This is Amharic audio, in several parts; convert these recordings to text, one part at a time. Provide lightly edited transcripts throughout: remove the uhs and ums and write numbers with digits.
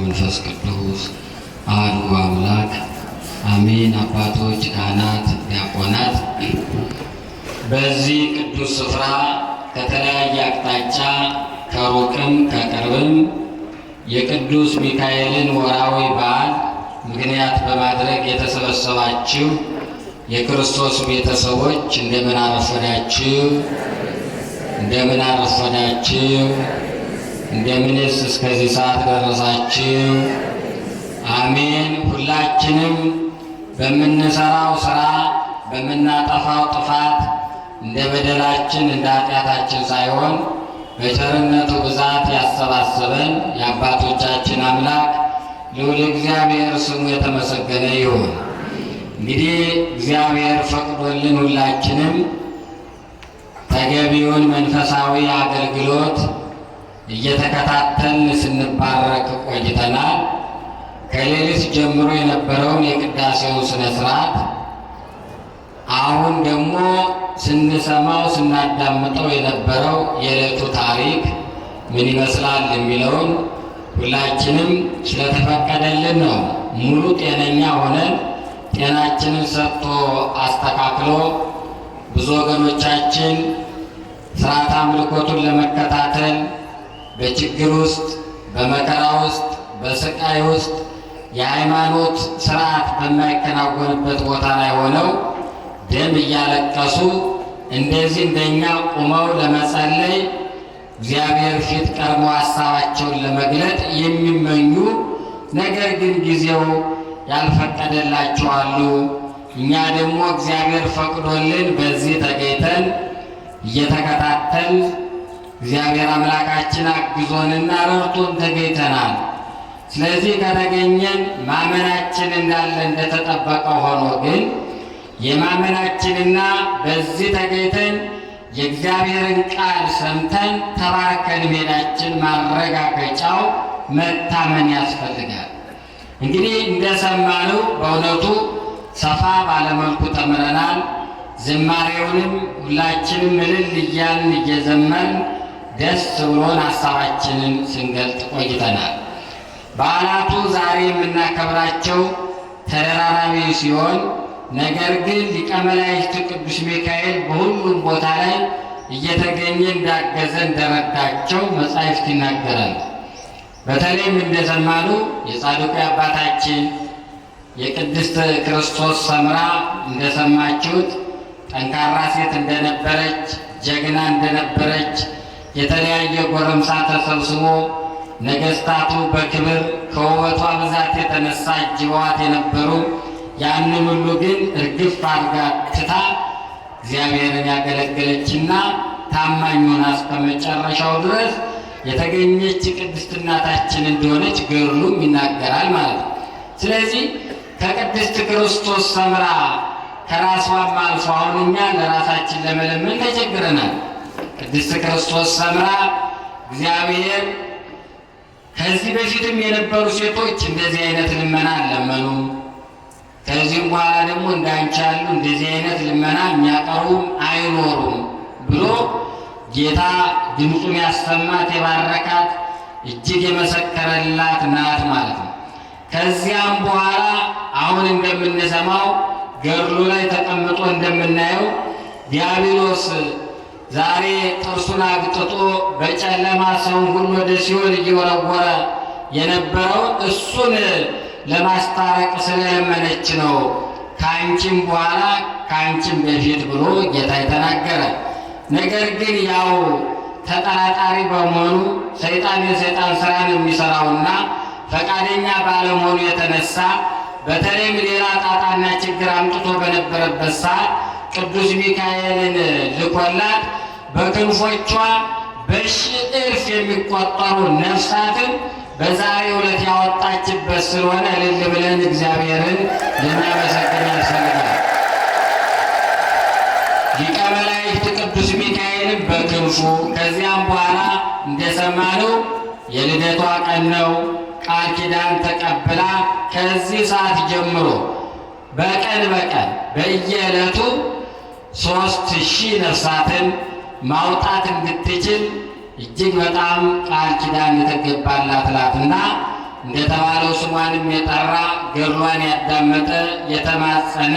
ወመንፈስ ቅዱስ አሐዱ አምላክ አሜን። አባቶች፣ ካህናት፣ ዲያቆናት በዚህ ቅዱስ ስፍራ ከተለያየ አቅጣጫ ከሩቅም ከቅርብም የቅዱስ ሚካኤልን ወርሃዊ በዓል ምክንያት በማድረግ የተሰበሰባችሁ የክርስቶስ ቤተሰቦች እንደምን አረፈዳችሁ? እንደምን አረፈዳችሁ? እንደምንስ እስከዚህ ሰዓት ደረሳችሁ? አሜን። ሁላችንም በምንሰራው ስራ በምናጠፋው ጥፋት እንደ በደላችን እንደ ኃጢአታችን ሳይሆን በቸርነቱ ብዛት ያሰባሰበን የአባቶቻችን አምላክ ልዑል እግዚአብሔር ስሙ የተመሰገነ ይሁን። እንግዲህ እግዚአብሔር ፈቅዶልን ሁላችንም ተገቢውን መንፈሳዊ አገልግሎት እየተከታተልን ስንባረክ ቆይተናል። ከሌሊት ጀምሮ የነበረውን የቅዳሴውን ስነ ስርዓት አሁን ደግሞ ስንሰማው ስናዳምጠው የነበረው የዕለቱ ታሪክ ምን ይመስላል የሚለውን ሁላችንም ስለተፈቀደልን ነው። ሙሉ ጤነኛ ሆነን ጤናችንን ሰጥቶ አስተካክሎ ብዙ ወገኖቻችን ስርዓት አምልኮቱን ለመከታተል በችግር ውስጥ በመከራ ውስጥ በስቃይ ውስጥ የሃይማኖት ስርዓት በማይከናወንበት ቦታ ላይ ሆነው ደም እያለቀሱ እንደዚህ እንደኛ ቁመው ለመጸለይ እግዚአብሔር ፊት ቀርቦ ሀሳባቸውን ለመግለጥ የሚመኙ ነገር ግን ጊዜው ያልፈቀደላቸው አሉ። እኛ ደግሞ እግዚአብሔር ፈቅዶልን በዚህ ተገኝተን እየተከታተል እግዚአብሔር አምላካችን አግዞንና ረድቶን ተገኝተናል። ስለዚህ ከተገኘን ማመናችን እንዳለ እንደተጠበቀ ሆኖ ግን የማመናችንና በዚህ ተገኝተን የእግዚአብሔርን ቃል ሰምተን ተባርከን ሜዳችን ማረጋገጫው መታመን ያስፈልጋል። እንግዲህ እንደሰማነው በእውነቱ ሰፋ ባለመልኩ ተምረናል። ዝማሬውንም ሁላችንም እልል እያልን እየዘመርን ደስ ብሎን ሀሳባችንን ስንገልጥ ቆይተናል። በዓላቱ ዛሬ የምናከብራቸው ተደራራቢ ሲሆን ነገር ግን ሊቀ መላእክት ቅዱስ ሚካኤል በሁሉም ቦታ ላይ እየተገኘ እንዳገዘ እንደረዳቸው መጻሕፍት ይናገራሉ። በተለይም እንደሰማኑ የጻድቁ አባታችን የቅድስት ክርስቶስ ሰምራ እንደሰማችሁት ጠንካራ ሴት እንደነበረች፣ ጀግና እንደነበረች፣ የተለያየ ጎረምሳ ተሰብስቦ ነገስታቱ በክብር ከውበቷ ብዛት የተነሳ እጅበዋት የነበሩ ያንን ሁሉ ግን እርግፍ አድርጋ ትታ እግዚአብሔርን ያገለገለችና ታማኝ ሆና እስከ መጨረሻው ድረስ የተገኘች ቅድስት እናታችን እንደሆነች ገድሉም ይናገራል ማለት ነው። ስለዚህ ከቅድስት ክርስቶስ ሰምራ ከራሷም አልፎ አሁን እኛ ለራሳችን ለመለመን ተቸግረናል። ቅድስት ክርስቶስ ሰምራ እግዚአብሔር ከዚህ በፊትም የነበሩ ሴቶች እንደዚህ አይነት ልመና አልለመኑም። ከዚህም በኋላ ደግሞ እንዳንቺ ያሉ እንደዚህ አይነት ልመና የሚያቀርቡም አይኖሩም ብሎ ጌታ ድምፁን ያሰማት የባረካት እጅግ የመሰከረላት ናት ማለት ነው። ከዚያም በኋላ አሁን እንደምንሰማው ገድሉ ላይ ተቀምጦ እንደምናየው ዲያብሎስ ዛሬ ጥርሱን አግጥጦ በጨለማ ሰውን ሁሉ ወደ ሲኦል እየወረወረ የነበረው እሱን ለማስታረቅ ስለለመነች ነው። ከአንቺም በኋላ ከአንቺም በፊት ብሎ ጌታ የተናገረ። ነገር ግን ያው ተጠራጣሪ በመሆኑ ሰይጣን የሰይጣን ስራን የሚሰራውና ፈቃደኛ ባለመሆኑ የተነሳ በተለይም ሌላ ጣጣና ችግር አምጥቶ በነበረበት ሰዓት ቅዱስ ሚካኤልን ልኮላት በክንፎቿ በሺህ እልፍ የሚቆጠሩ ነፍሳትን በዛሬው ዕለት ያወጣችበት ስለሆነ እልል ብለን እግዚአብሔርን ልናመሰግን ያስፈልጋል። ሊቀ መላእክት ቅዱስ ሚካኤልን በክንፉ ከዚያም በኋላ እንደሰማነው የልደቷ ቀን ነው። ቃል ኪዳን ተቀብላ ከዚህ ሰዓት ጀምሮ በቀን በየዕለቱ 3000 ነፍሳትን ማውጣት እንድትችል እጅግ በጣም ቃል ኪዳን የተገባላት ናትና እንደተባለው ስሟንም የጠራ ገድሏን ያዳመጠ የተማጸነ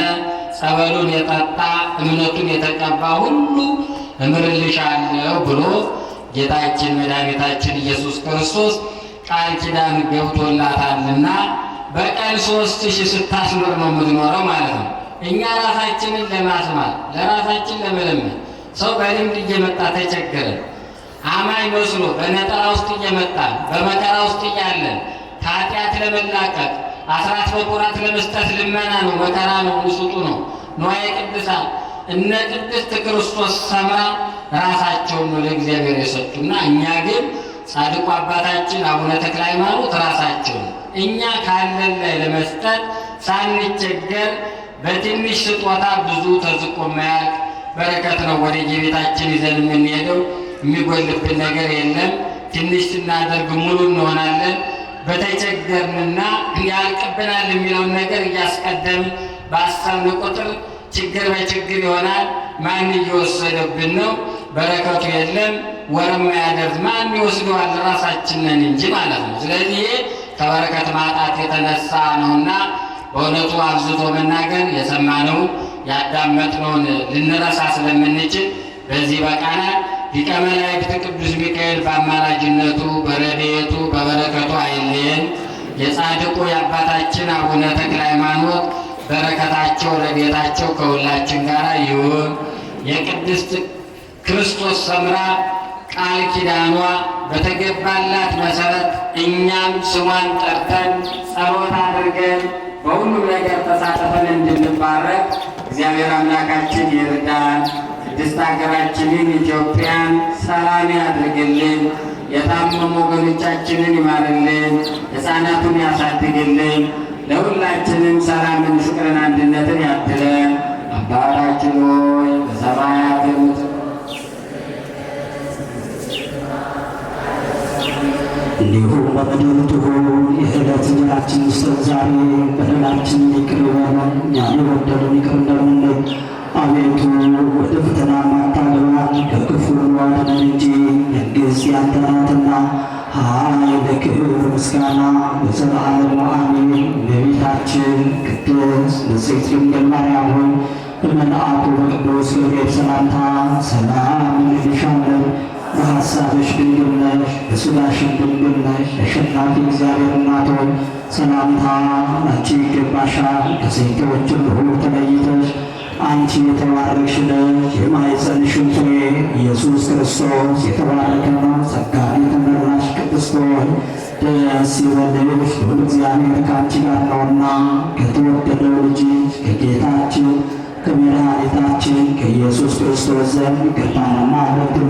ጸበሉን የጠጣ እምነቱን የተቀባ ሁሉ እምርልሻለሁ ብሎ ጌታችን መድኃኒታችን ኢየሱስ ክርስቶስ ቃል ኪዳን ገብቶላታልና በቀን 3000 ስታስኖር ነው የምትኖረው ማለት ነው። እኛ ራሳችንን ለማስማት ለራሳችን ለመለመን ሰው በልምድ እየመጣ ተቸገረን አማኝ መስሎ በነጠላ ውስጥ እየመጣን በመከራ ውስጥ እያለን ከኃጢአት ለመላቀቅ አስራት በኩራት ለመስጠት ልመና ነው፣ መከራ ነው፣ ውስጡ ነው። ንዋየ ቅድሳት እነ ቅድስት ክርስቶስ ሰምራ ራሳቸውን ነው ለእግዚአብሔር የሰጡና እኛ ግን ጻድቁ አባታችን አቡነ ተክለ ሃይማኖት ራሳቸውን እኛ ካለን ላይ ለመስጠት ሳንቸገር በትንሽ ስጦታ ብዙ ተዝቆ ማያልቅ በረከት ነው ወደ የቤታችን ይዘን የምንሄደው። የሚጎልብን ነገር የለም። ትንሽ ስናደርግ ሙሉ እንሆናለን። በተቸገርንና ያልቅብናል የሚለውን ነገር እያስቀደም ባሰብን ቁጥር ችግር በችግር ይሆናል። ማን እየወሰደብን ነው? በረከቱ የለም። ወረማ ያደርስ ማን ይወስደዋል? ራሳችንን እንጂ ማለት ነው። ስለዚህ ከበረከት ማጣት የተነሳ ነውና በእውነቱ አብዝቶ መናገር የሰማነው ያዳመጥነውን ልንረሳ ስለምንችል በዚህ በቃናል። ሊቀ መላእክት ቅዱስ ሚካኤል በአማላጅነቱ በረድኤቱ በበረከቱ አይለየን። የጻድቁ የአባታችን አቡነ ተክለ ሃይማኖት በረከታቸው ረድኤታቸው ከሁላችን ጋር ይሁን። የቅድስት ክርስቶስ ሰምራ ቃል ኪዳኗ በተገባላት መሰረት እኛም ስሟን ጠርተን ጸሎት አድርገን በሁሉም ነገር ተሳትፈን እንድንባረክ እግዚአብሔር አምላካችን ይርዳን። ቅድስት ሀገራችንን ኢትዮጵያን ሰላም ያድርግልን። የታመሙ ወገኖቻችንን ይማርልን። ሕፃናቱን ያሳድግልን። ለሁላችንም ሰላምን፣ ፍቅርን፣ አንድነትን ያድለን። አባታችን ሆይ በሰማያት የምትኖር እንዲሁም በምድር ትሁን የዕለት እንጀራችንን ስጠን ዛሬ፣ በደላችንን ይቅር በለን እኛም የበደሉንን ይቅር እንደምንል፣ አቤቱ ወደ ፈተና አታግባን ከክፉ አድነን እንጂ መንግሥት ያንተ ናትና ኃይል፣ ክብር፣ ምስጋና ለዘላለሙ አሜን። እመቤታችን ቅድስት ንጽሕት ድንግል ማርያም ሆይ በመልአኩ በቅዱስ ገብርኤል ሰላምታ ሰላም እንልሻለን። በሐሳብሽ ድንግል ነሽ፣ በሥጋሽም ድንግል ነሽ። አሸናፊ እግዚአብሔር እናት ሆይ ሰላምታ አንቺ ይገባሻል። ከሴቶች ሁሉ ተለይተሽ አንቺ የተባረክሽ ነሽ። የማኅፀንሽም ፍሬ ኢየሱስ ክርስቶስ የተባረከ ነው። ጸጋን የተመላሽ ቅድስት ሆይ ደስ ይበልሽ፣ ልዑል እግዚአብሔር ከአንቺ ጋር ነውና ከተወደደው ልጅሽ ከጌታችን ከመድኃኒታችን ከኢየሱስ ክርስቶስ ዘንድ ይቅርታንና ምሕረትን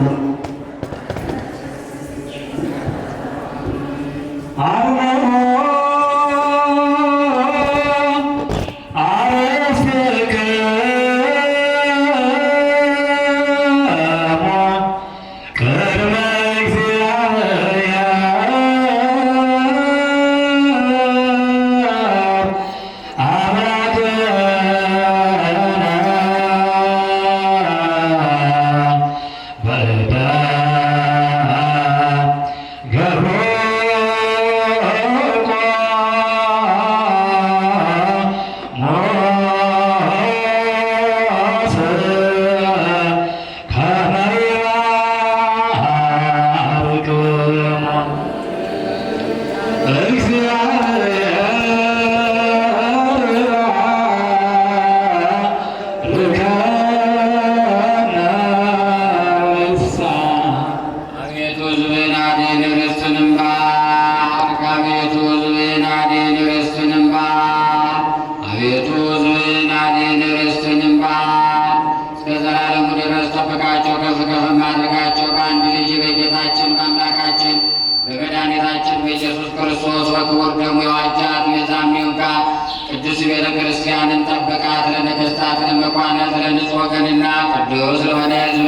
በመድኃኒታችን በኢየሱስ ክርስቶስ በክቡር ደሙ የዋጃት የዛሜው ጋር ቅዱስ ቤተ ክርስቲያንን ጠብቃት። ለነገሥታት፣ ለመኳንንት፣ ለንጹሕ ወገንና ቅዱስ ለሆነ ሕዝብ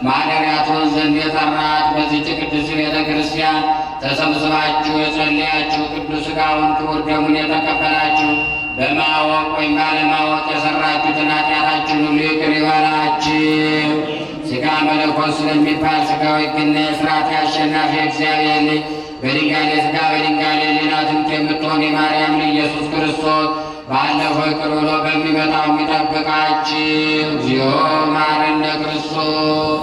ማደሪያ ትሆን ዘንድ የጠራት በዚህች ቅዱስ ቤተ ክርስቲያን ተሰብስባችሁ የጸለያችሁ ቅዱስ ሥጋውን ክቡር ደሙን የተቀበላችሁ በማወቅ ወይም ባለማወቅ የሠራችሁትን ኃጢአታችሁን ሁሉ ይቅር ይበላችሁ። ሥጋ መለኮት ስለሚባል ሥጋዊ ግነት ሥርዓት አሸናፊ እግዚአብሔር ልጅ በድንጋሌ ሥጋ በድንጋሌ ሕሊና የሚሆን የማርያም ኢየሱስ ክርስቶስ ባለፈው ይቅር ብሎ በሚመጣው የሚጠብቃችሁ እግዚኦ መሐረነ ክርስቶስ።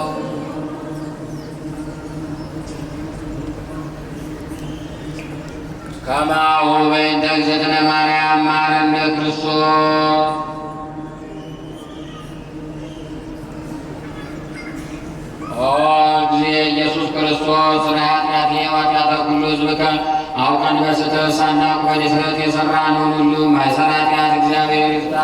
ከማሁ በእንተ እግዝእትነ ማርያም መሐረነ ክርስቶስ። ኦ እግዚእ ኢየሱስ ክርስቶስ ስለ ኃጢአቴ ወኃጢአተ ኩሉ ሕዝብከ አውቀን በስህተት ሳናውቅ በድፍረት የሠራነውን ሁሉ ማይሠራ ኃጢአት እግዚአብሔር ይፍታ።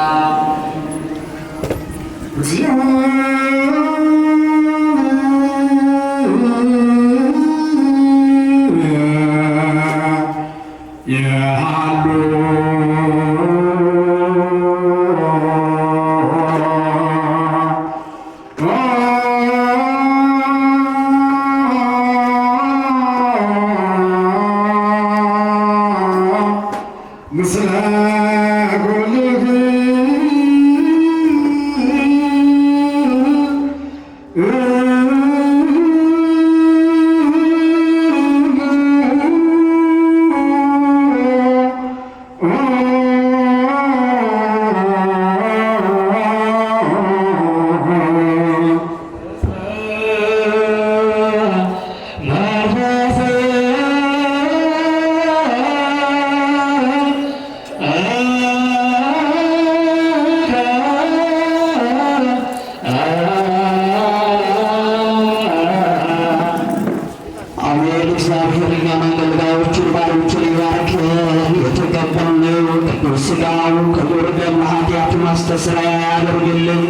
ማስተስሪያ ያደርግልን።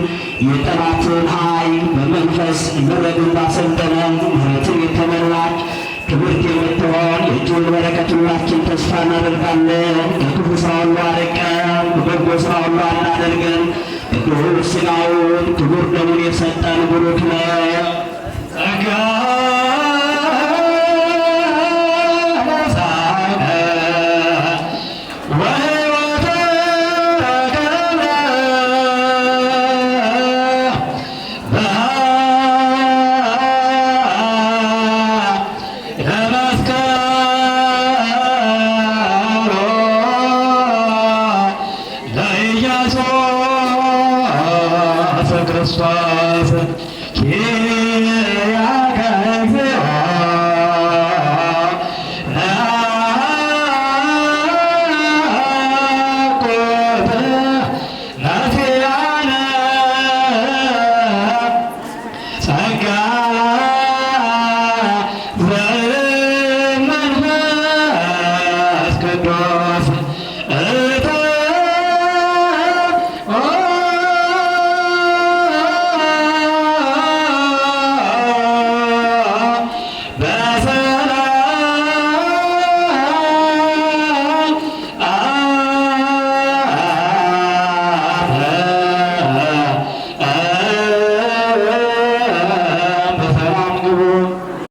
የጠላትን ኃይል በመንፈስ ምረትን ባሰልጠነ ምሕረትን የተመላች ክብርት የምትሆን የእጁን በረከት ሁላችን ተስፋ እናደርጋለን። ከክፉ ስራ ሁሉ አርቀን በበጎ ስራ ሁሉ አናደርገን። ቅዱስ ሥጋውን ክቡር ደሙን የሰጠን ቡሩክ ነው። Christus